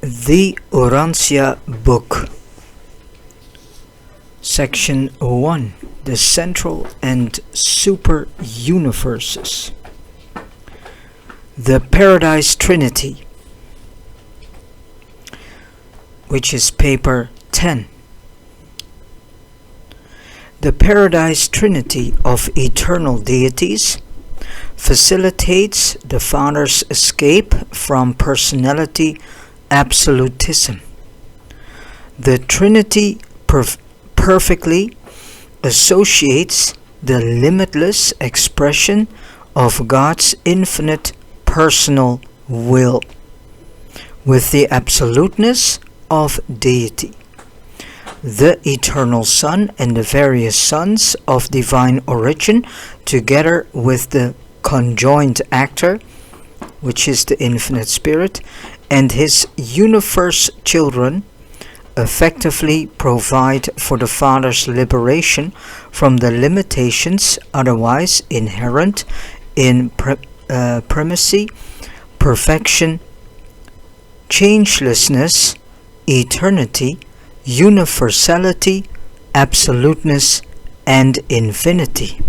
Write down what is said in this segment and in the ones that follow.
The Urantia Book. Section 1. The Central and Super Universes. The Paradise Trinity, which is paper 10. The Paradise Trinity of eternal deities facilitates the Father's escape from personality absolutism. The Trinity perfectly associates the limitless expression of God's infinite personal will with the absoluteness of Deity. The eternal Son and the various sons of divine origin, together with the Conjoint Actor, which is the infinite spirit, and his universe children, effectively provide for the Father's liberation from the limitations otherwise inherent in primacy, perfection, changelessness, eternity, universality, absoluteness, and infinity.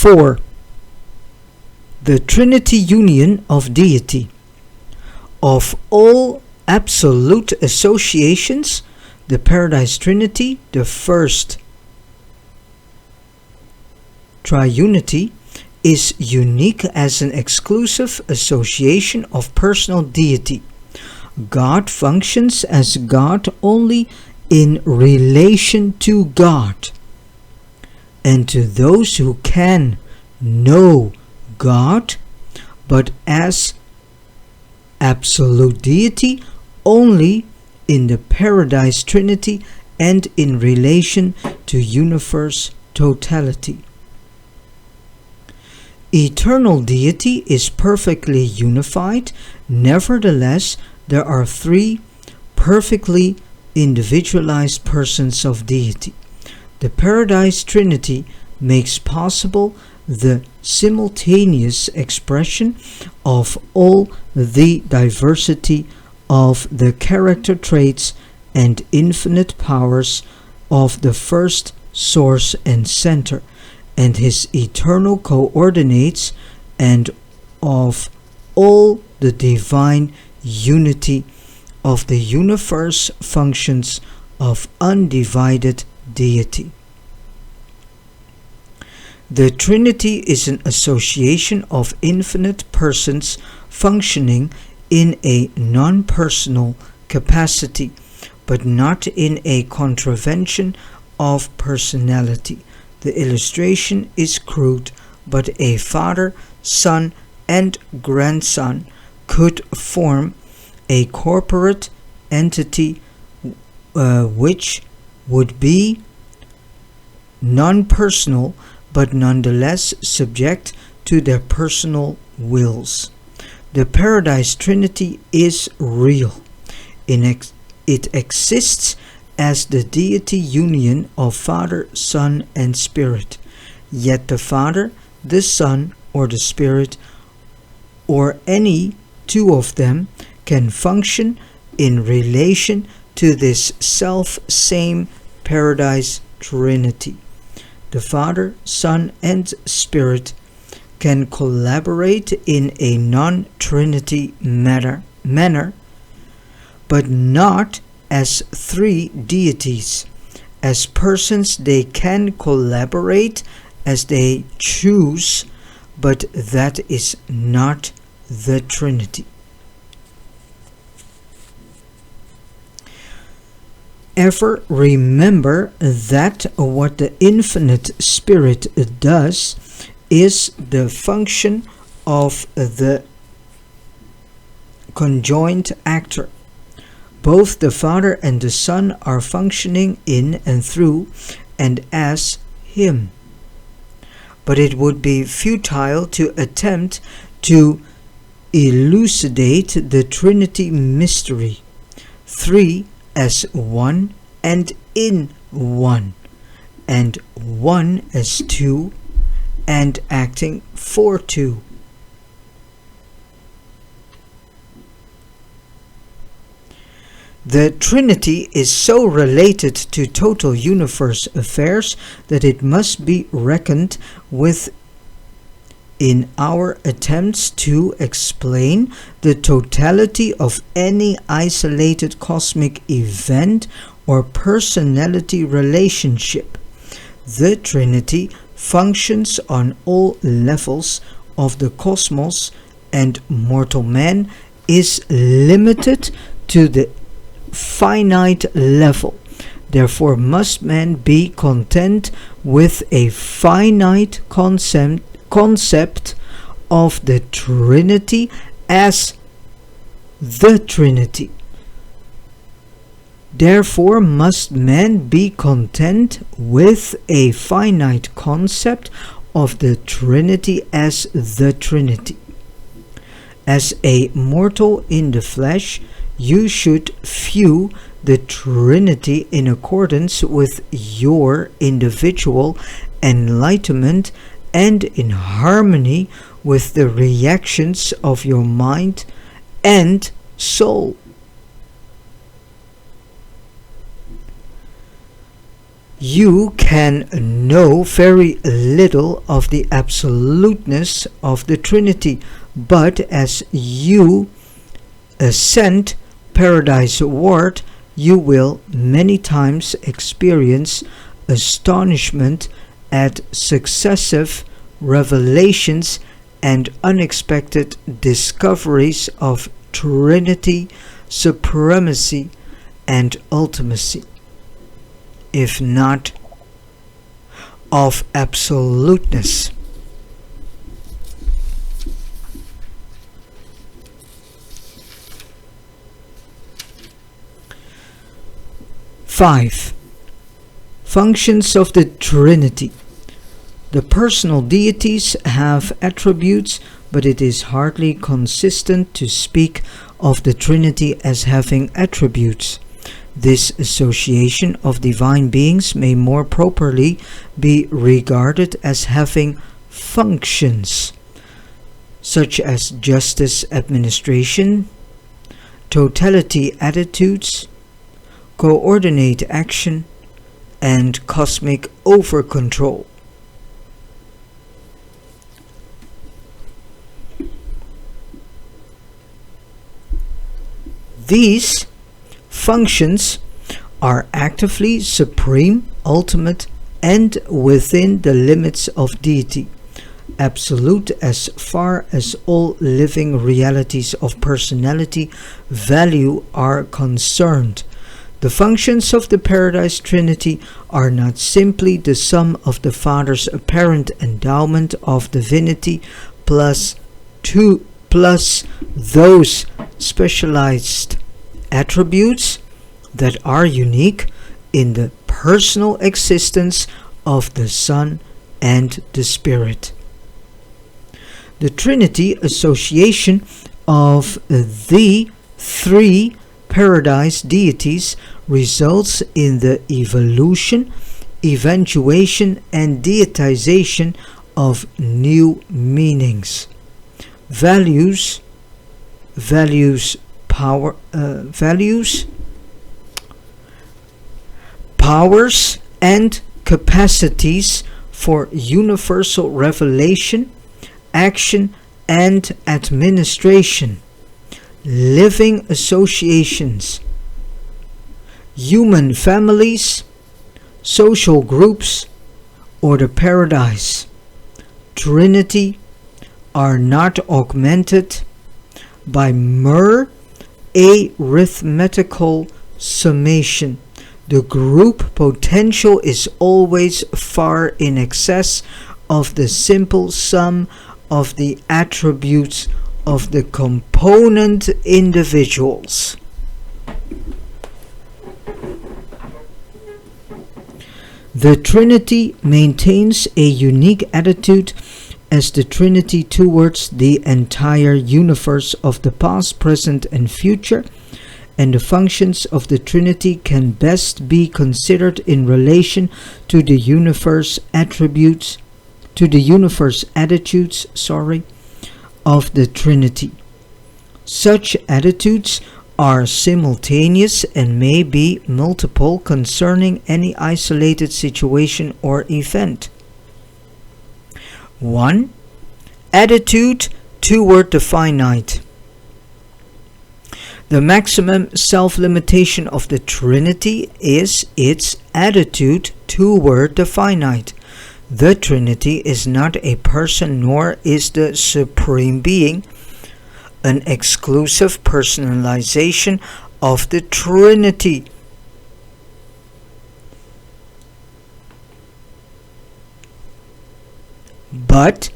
4. The Trinity union of Deity. Of all absolute associations, the Paradise Trinity, the first triunity, is unique as an exclusive association of personal deity. God functions as God only in relation to God, and to those who can know God, but as absolute deity only in the Paradise Trinity and in relation to universe totality. Eternal deity is perfectly unified. Nevertheless, there are three perfectly individualized persons of deity. The Paradise Trinity makes possible the simultaneous expression of all the diversity of the character traits and infinite powers of the first source and center, and his eternal coordinates, and of all the divine unity of the universe functions of undivided deity. The Trinity is an association of infinite persons functioning in a non-personal capacity, but not in a contravention of personality. The illustration is crude, but a Father, Son, and grandson could form a corporate entity which would be non-personal, but nonetheless subject to their personal wills. The Paradise Trinity is real. It exists as the deity union of Father, Son, and Spirit. Yet the Father, the Son, or the Spirit, or any two of them, can function in relation to this self-same Paradise Trinity. The Father, Son, and Spirit can collaborate in a non-Trinity manner, but not as three deities. As persons they can collaborate as they choose, but that is not the Trinity. Ever remember that what the infinite Spirit does is the function of the Conjoint Actor. Both the Father and the Son are functioning in and through and as Him. But it would be futile to attempt to elucidate the Trinity mystery. Three as one and in one, and one as two and acting for two. The Trinity is so related to total universe affairs that it must be reckoned with in our attempts to explain the totality of any isolated cosmic event or personality relationship. The Trinity functions on all levels of the cosmos, and mortal man is limited to the finite level. Therefore must man be content with a finite concept of the Trinity as the Trinity. Therefore must man be content with a finite concept of the Trinity as the Trinity. As a mortal in the flesh, you should view the Trinity in accordance with your individual enlightenment and in harmony with the reactions of your mind and soul. You can know very little of the absoluteness of the Trinity, but as you ascend paradise-ward, you will many times experience astonishment at successive revelations and unexpected discoveries of Trinity, supremacy, and ultimacy, if not of absoluteness. Five. Functions of the Trinity. The personal deities have attributes, but it is hardly consistent to speak of the Trinity as having attributes. This association of divine beings may more properly be regarded as having functions, such as justice administration, totality attitudes, co-ordinate action, and cosmic over-control. These functions are actively supreme, ultimate, and within the limits of deity, absolute as far as all living realities of personality value are concerned. The functions of the Paradise Trinity are not simply the sum of the Father's apparent endowment of divinity plus those specialized attributes that are unique in the personal existence of the Son and the Spirit. The Trinity association of the three Paradise deities results in the evolution, eventuation, and deitization of new meanings, values, powers, and capacities for universal revelation, action, and administration, living associations, human families, social groups, or the Paradise Trinity are not augmented by mere arithmetical summation. The group potential is always far in excess of the simple sum of the attributes of the component individuals. The Trinity maintains a unique attitude as the Trinity towards the entire universe of the past, present, and future, and the functions of the Trinity can best be considered in relation to the universe attitudes of the Trinity. Such attitudes are simultaneous and may be multiple concerning any isolated situation or event. 1. Attitude toward the finite. The maximum self-limitation of the Trinity is its attitude toward the finite. The Trinity is not a person, nor is the Supreme Being an exclusive personalization of the Trinity. But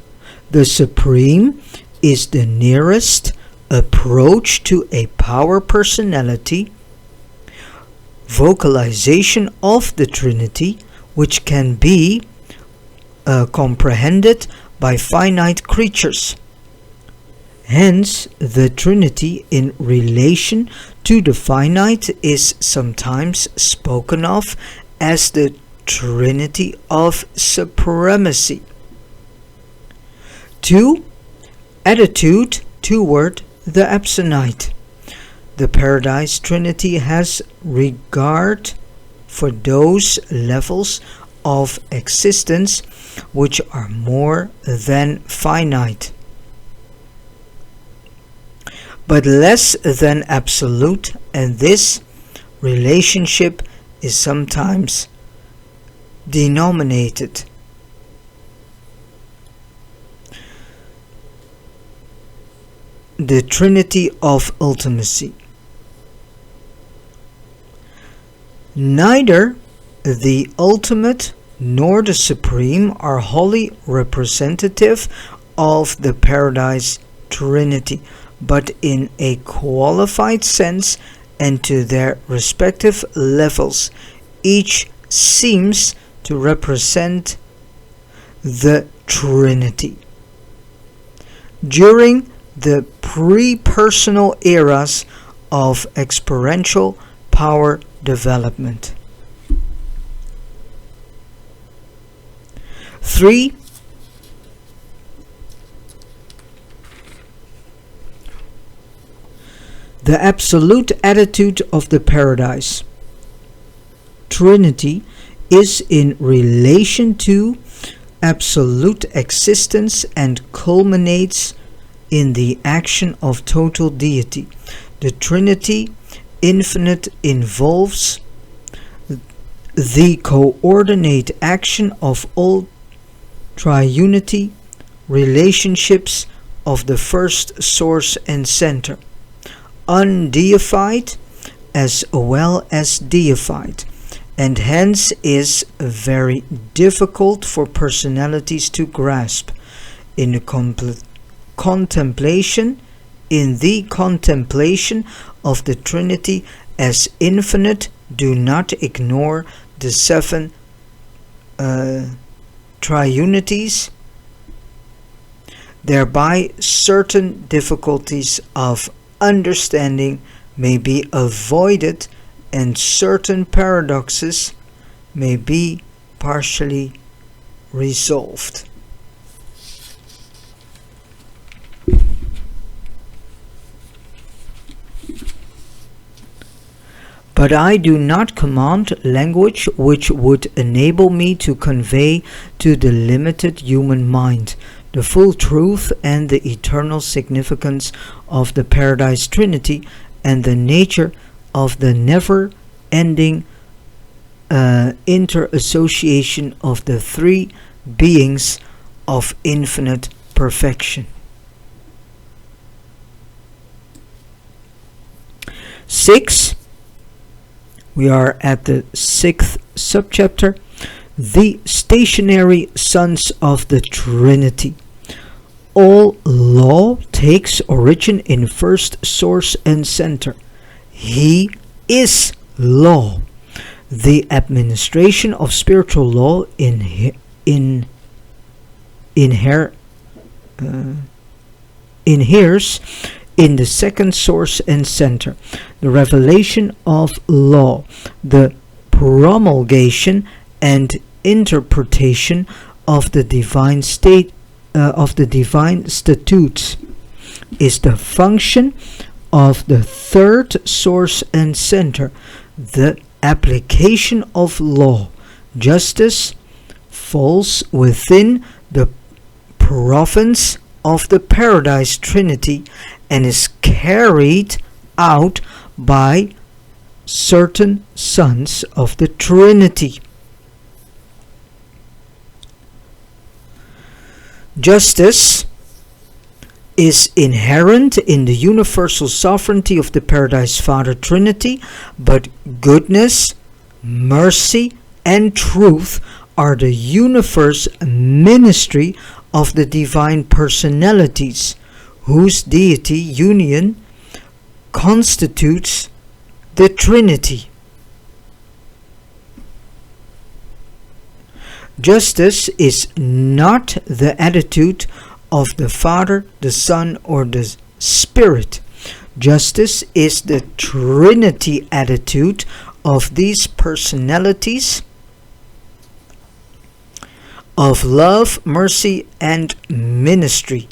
the Supreme is the nearest approach to a power personality, vocalization of the Trinity, which can be comprehended by finite creatures. Hence, the Trinity in relation to the finite is sometimes spoken of as the Trinity of supremacy. 2. Attitude toward the absolute. The Paradise Trinity has regard for those levels of existence which are more than finite, but less than absolute, and this relationship is sometimes denominated the Trinity of Ultimacy. Neither the ultimate nor the supreme are wholly representative of the Paradise Trinity, but in a qualified sense and to their respective levels, each seems to represent the Trinity. During the pre-personal eras of experiential power development. 3. The absolute attitude of the Paradise Trinity is in relation to absolute existence and culminates in the action of total deity. The Trinity infinite involves the coordinate action of all triunity relationships of the first source and center, undeified as well as deified, and hence is very difficult for personalities to grasp. In the contemplation of the Trinity as infinite, do not ignore the 7 triunities. Thereby certain difficulties of understanding may be avoided and certain paradoxes may be partially resolved. But I do not command language which would enable me to convey to the limited human mind the full truth and the eternal significance of the Paradise Trinity and the nature of the never-ending interassociation of the 3 beings of infinite perfection. 6. We are at the 6th subchapter, the stationary sons of the Trinity. All law takes origin in first source and center. He is law. The administration of spiritual law inheres in the second source and center. The revelation of law, the promulgation and interpretation of the divine state of the divine statutes is the function of the third source and center. The application of law, justice, falls within the province of the Paradise Trinity and is carried out by certain sons of the Trinity. Justice is inherent in the universal sovereignty of the Paradise Father Trinity, but goodness, mercy, and truth are the universe ministry of the divine personalities, whose deity union constitutes the Trinity. Justice is not the attitude of the Father, the Son, or the Spirit. Justice is the Trinity attitude of these personalities of love, mercy, and ministry.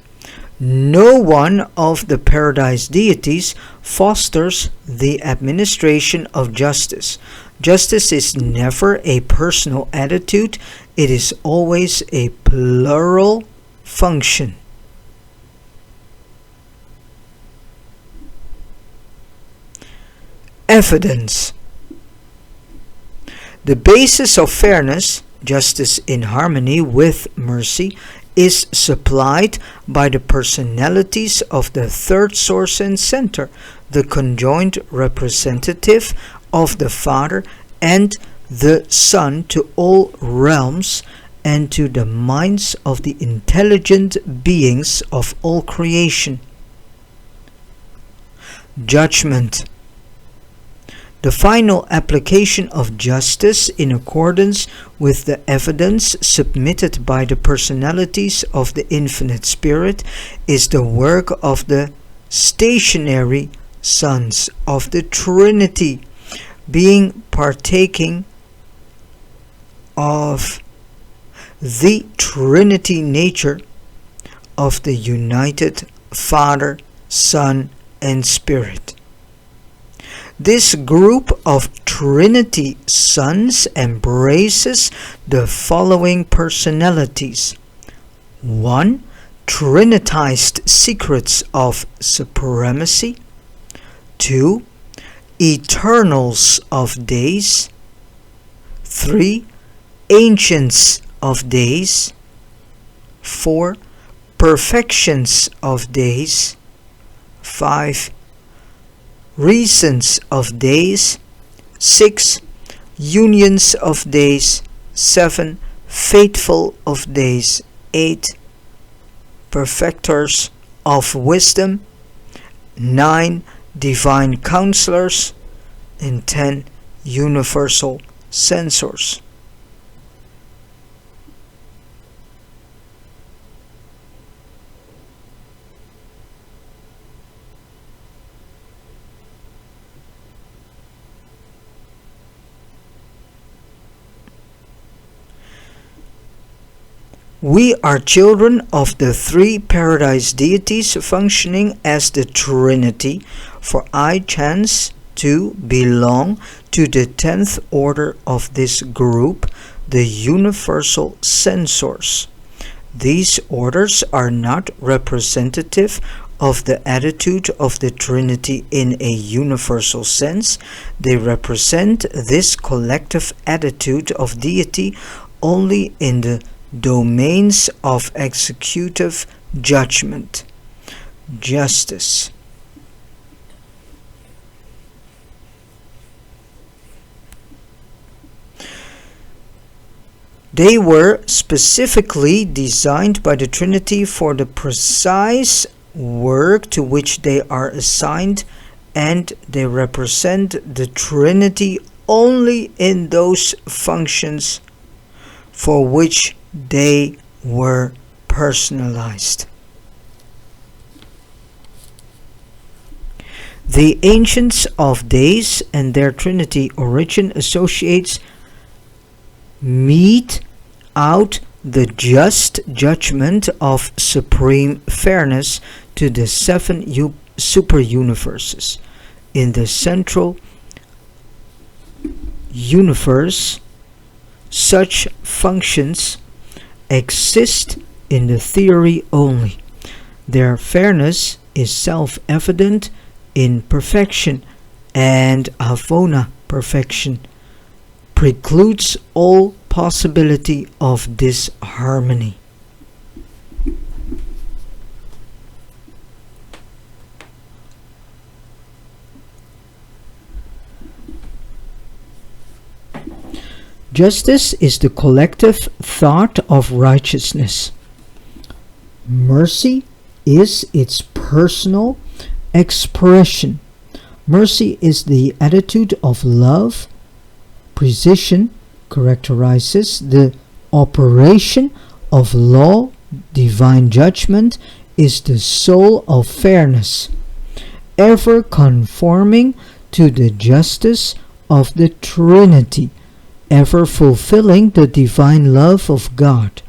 No one of the Paradise deities fosters the administration of justice. Justice is never a personal attitude, it is always a plural function. Evidence. The basis of fairness, justice in harmony with mercy, is supplied by the personalities of the third source and center, the conjoint representative of the Father and the Son to all realms and to the minds of the intelligent beings of all creation. Judgment. The final application of justice in accordance with the evidence submitted by the personalities of the Infinite Spirit is the work of the stationary sons of the Trinity, being partaking of the Trinity nature of the united Father, Son, and Spirit. This group of Trinity sons embraces the following personalities. 1. Trinitized secrets of supremacy. 2. Eternals of days. 3. Ancients of days. 4. Perfections of days. 5. Reasons of days. 6. Unions of days. 7. Faithful of days. 8. Perfectors of wisdom. 9. Divine counselors. And 10. Universal censors. We are children of the three Paradise Deities functioning as the Trinity, for I chance to belong to the 10th order of this group, the universal censors. These orders are not representative of the attitude of the Trinity in a universal sense. They represent this collective attitude of deity only in the domains of executive judgment. Justice. They were specifically designed by the Trinity for the precise work to which they are assigned, and they represent the Trinity only in those functions for which they were personalized. The Ancients of Days and their Trinity origin associates mete out the just judgment of supreme fairness to the 7 super-universes. In the central universe, such functions exist in the theory only. Their fairness is self-evident in perfection, and Avona perfection precludes all possibility of disharmony. Justice is the collective thought of righteousness. Mercy is its personal expression. Mercy is the attitude of love. Precision characterizes the operation of law. Divine judgment is the soul of fairness, ever conforming to the justice of the Trinity, ever fulfilling the divine love of God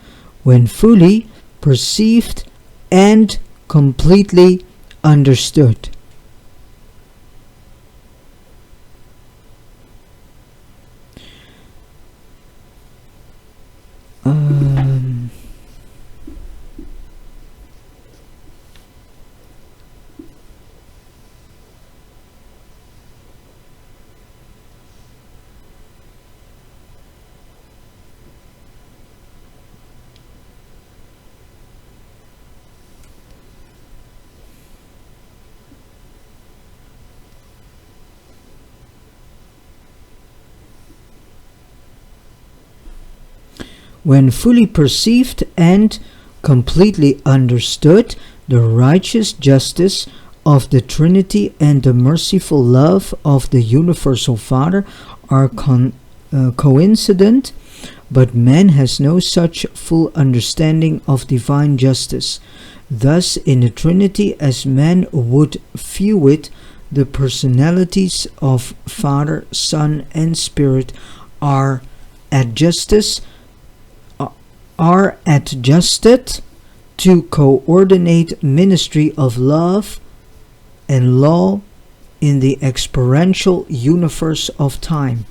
when fully perceived and completely understood. When fully perceived and completely understood, the righteous justice of the Trinity and the merciful love of the Universal Father are coincident, but man has no such full understanding of divine justice. Thus, in the Trinity, as man would view it, the personalities of Father, Son, and Spirit are adjusted to coordinate ministry of love and law in the experiential universe of time.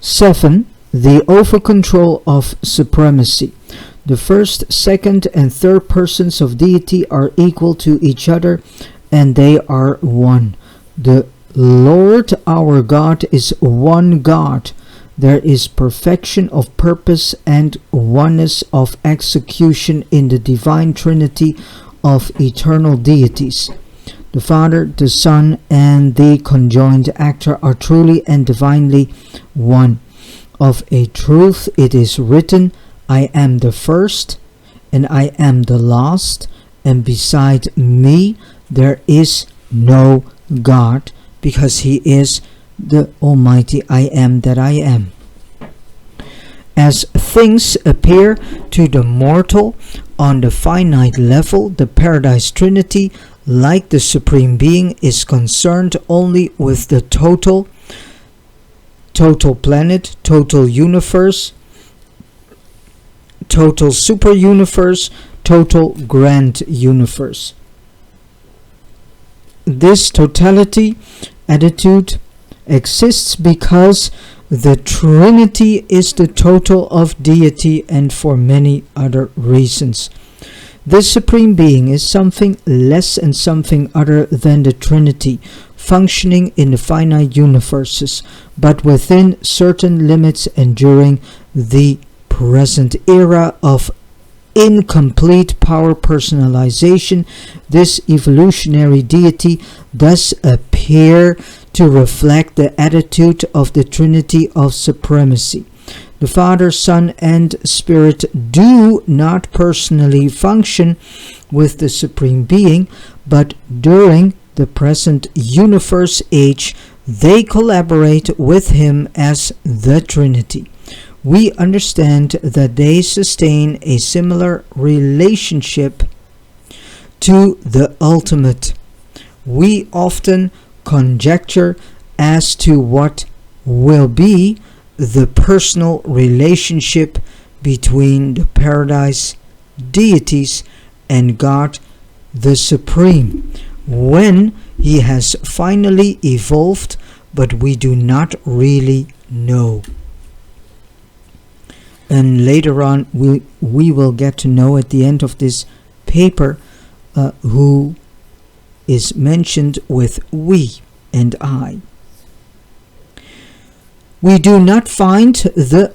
Seven, the overcontrol of supremacy. The first, second, and third persons of deity are equal to each other, and they are one. The Lord our God is one God. There is perfection of purpose and oneness of execution in the divine Trinity of eternal deities. The Father, the Son, and the Conjoint Actor are truly and divinely one. Of a truth it is written, I am the first, and I am the last, and beside me there is no God, because he is the Almighty I am that I am. As things appear to the mortal on the finite level, the Paradise Trinity, like the Supreme Being, is concerned only with the total planet, total universe, total super universe, total grand universe. This totality attitude exists because the Trinity is the total of deity and for many other reasons. The Supreme Being is something less and something other than the Trinity, functioning in the finite universes, but within certain limits and during the present era of incomplete power personalization. This evolutionary deity does appear to reflect the attitude of the Trinity of supremacy. The Father, Son, and Spirit do not personally function with the Supreme Being, but during the present universe age, they collaborate with him as the Trinity. We understand that they sustain a similar relationship to the ultimate. We often conjecture as to what will be the personal relationship between the Paradise deities and God the Supreme when he has finally evolved, but we do not really know. And later on we will get to know at the end of this paper who is mentioned with we and I. We do not find the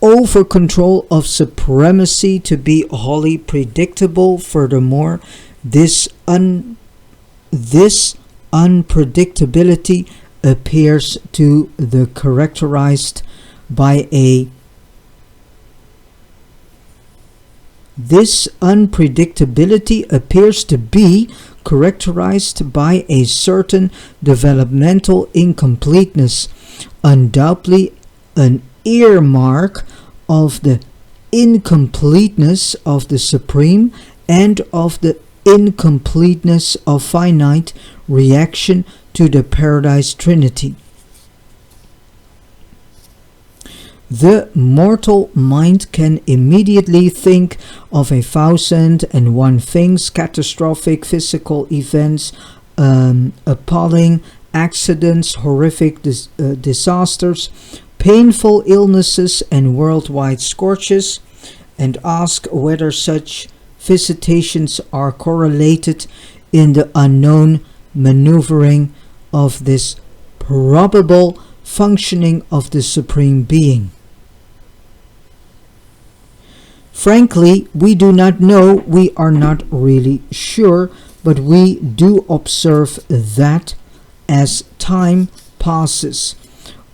over-control of supremacy to be wholly predictable. Furthermore, this unpredictability appears to the characterized by a This unpredictability appears to be characterized by a certain developmental incompleteness, undoubtedly an earmark of the incompleteness of the Supreme and of the incompleteness of finite reaction to the Paradise Trinity. The mortal mind can immediately think of 1,001 things: catastrophic physical events, appalling accidents, horrific disasters, painful illnesses, and worldwide scourges, and ask whether such visitations are correlated in the unknown maneuvering of this probable functioning of the Supreme Being. Frankly, we do not know, we are not really sure, but we do observe that as time passes,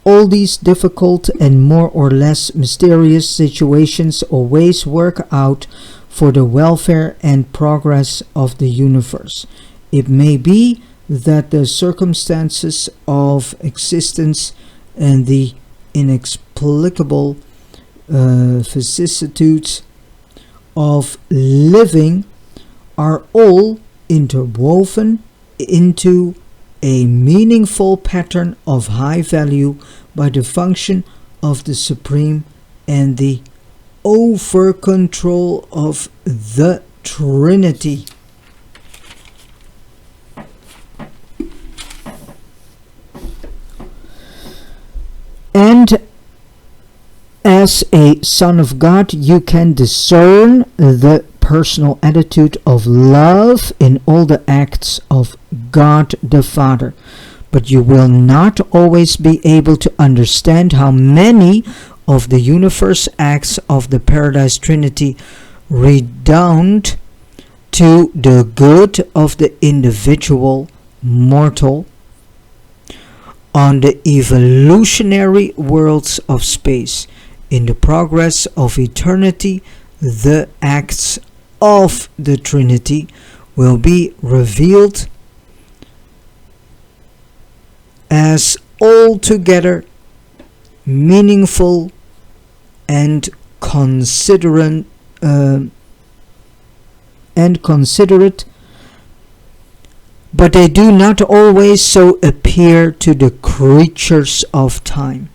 all these difficult and more or less mysterious situations always work out for the welfare and progress of the universe. It may be that the circumstances of existence and the inexplicable vicissitudes of living are all interwoven into a meaningful pattern of high value by the function of the Supreme and the over control of the Trinity. And as a son of God, you can discern the personal attitude of love in all the acts of God the Father. But you will not always be able to understand how many of the universe acts of the Paradise Trinity redound to the good of the individual mortal on the evolutionary worlds of space. In the progress of eternity, the acts of the Trinity will be revealed as altogether meaningful and considerate, but they do not always so appear to the creatures of time.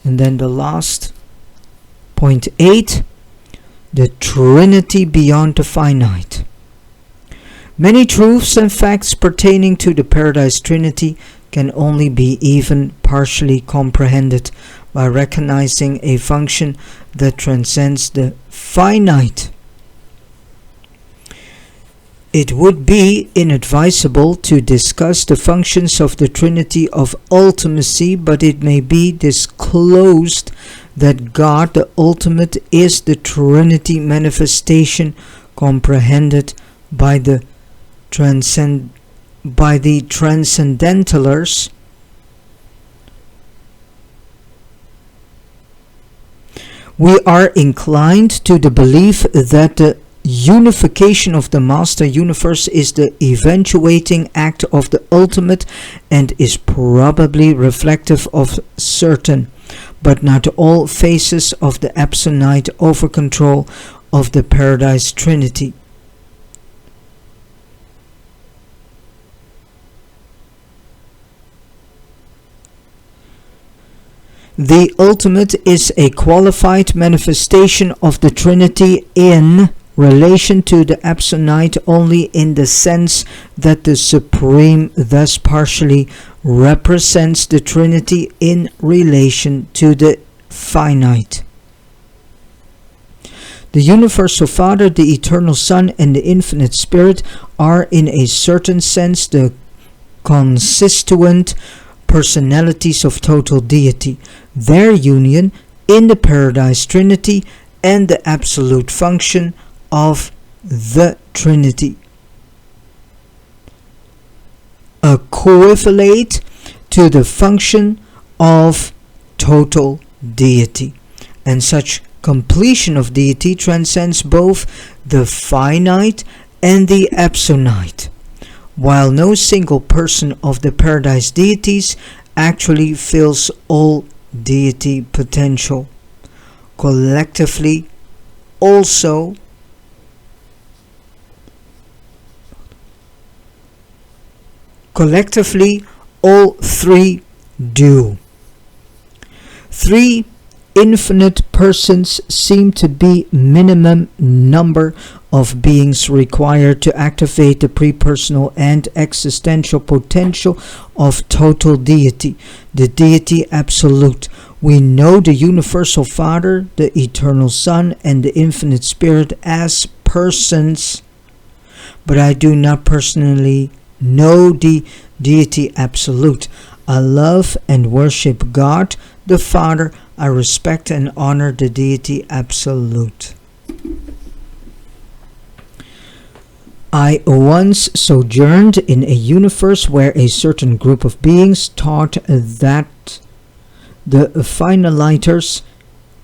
And then the last, point 8, the Trinity beyond the finite. Many truths and facts pertaining to the Paradise Trinity can only be even partially comprehended by recognizing a function that transcends the finite. It would be inadvisable to discuss the functions of the Trinity of ultimacy, but it may be disclosed that God the ultimate is the Trinity manifestation comprehended by the transcendentalers. We are inclined to the belief that the unification of the master universe is the eventuating act of the ultimate and is probably reflective of certain, but not all, phases of the absolute over-control of the Paradise Trinity. The ultimate is a qualified manifestation of the Trinity in relation to the absolute only in the sense that the Supreme thus partially represents the Trinity in relation to the finite. The Universal Father, the Eternal Son, and the Infinite Spirit are in a certain sense the constituent personalities of total deity. Their union in the Paradise Trinity and the absolute function of the Trinity equivalent to the function of total deity, and such completion of deity transcends both the finite and the absolute, while no single person of the Paradise deities actually fills all deity potential. Collectively, also, all three do. Three infinite persons seem to be minimum number of beings required to activate the pre-personal and existential potential of total deity, the deity absolute. We know the Universal Father, the Eternal Son, and the Infinite Spirit as persons, but I do not personally know the deity absolute. I love and worship God the Father. I respect and honor the deity absolute. I once sojourned in a universe where a certain group of beings taught that the finaliters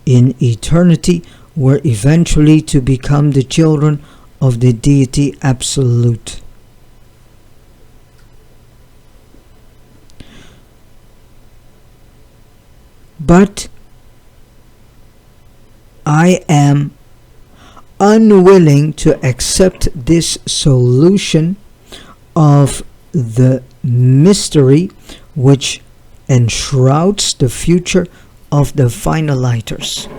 in eternity were eventually to become the children of the Deity Absolute. But I am unwilling to accept this solution of the mystery which enshrouds the future of the finaliters.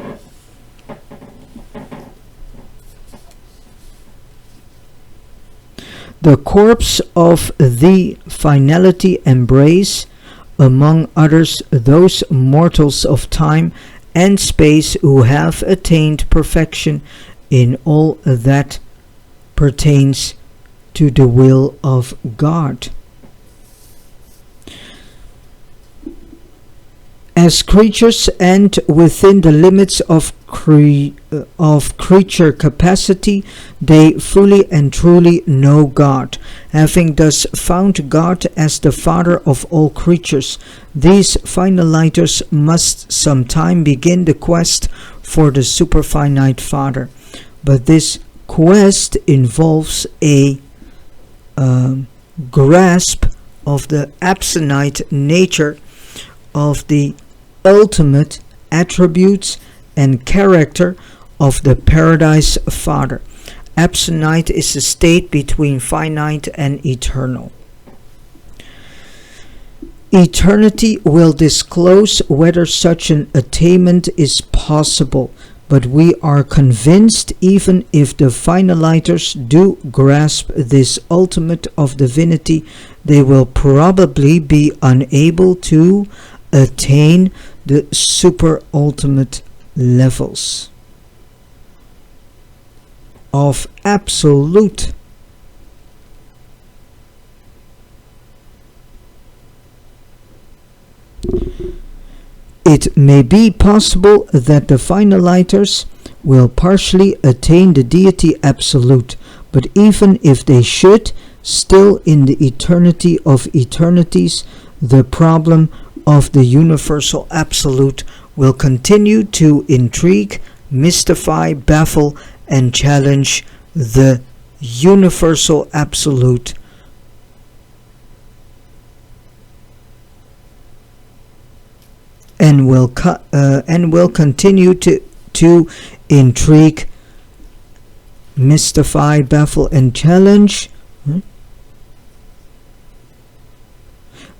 The corpse of the finality embrace, among others, those mortals of time and space who have attained perfection in all that pertains to the will of God. As creatures and within the limits of creature capacity, they fully and truly know God. Having thus found God as the Father of all creatures, these finaliters must sometime begin the quest for the superfinite Father. But this quest involves a grasp of the absolute nature of the ultimate attributes and character of the Paradise Father. Absolute is a state between finite and eternal. Eternity will disclose whether such an attainment is possible, but we are convinced even if the finaliters do grasp this ultimate of divinity, they will probably be unable to attain the super ultimate levels of absolute. It may be possible that the finaliters will partially attain the Deity Absolute, but even if they should, still in the eternity of eternities, the problem of the universal absolute will continue to intrigue, mystify, baffle, and challenge the universal absolute. And will continue to intrigue, mystify, baffle, and challenge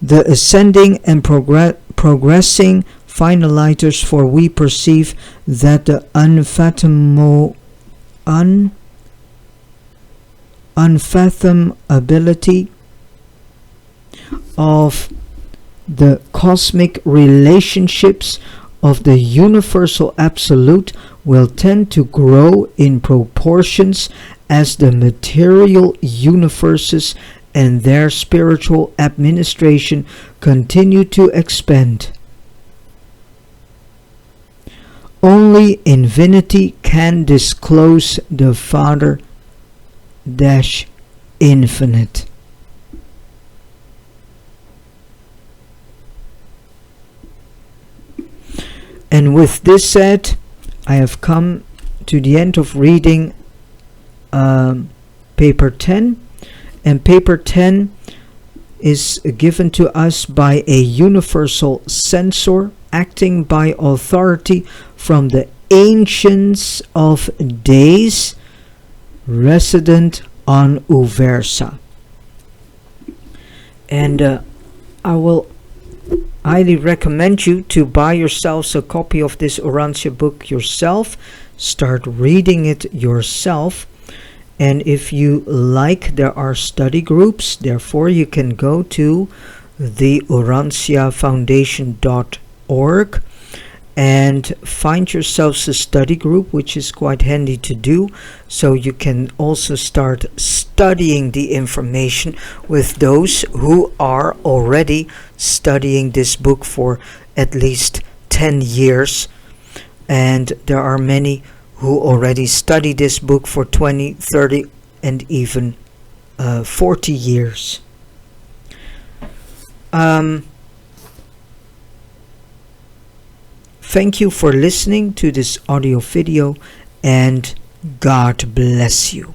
the ascending and progressing finaliters, for we perceive that the unfathomability of the cosmic relationships of the universal absolute will tend to grow in proportions as the material universes and their spiritual administration continue to expand. Only infinity can disclose the Father infinite. And with this said, I have come to the end of reading paper 10. And paper 10 is given to us by a universal censor acting by authority from the ancients of days, resident on Uversa. And I will highly recommend you to buy yourselves a copy of this Urantia book yourself. Start reading it yourself. And if you like, there are study groups. Therefore, you can go to the uranciafoundation.org and find yourselves a study group, which is quite handy to do. So you can also start studying the information with those who are already studying this book for at least 10 years. And there are many who already study this book for 20, 30, and even 40 years. Thank you for listening to this audio video, and God bless you.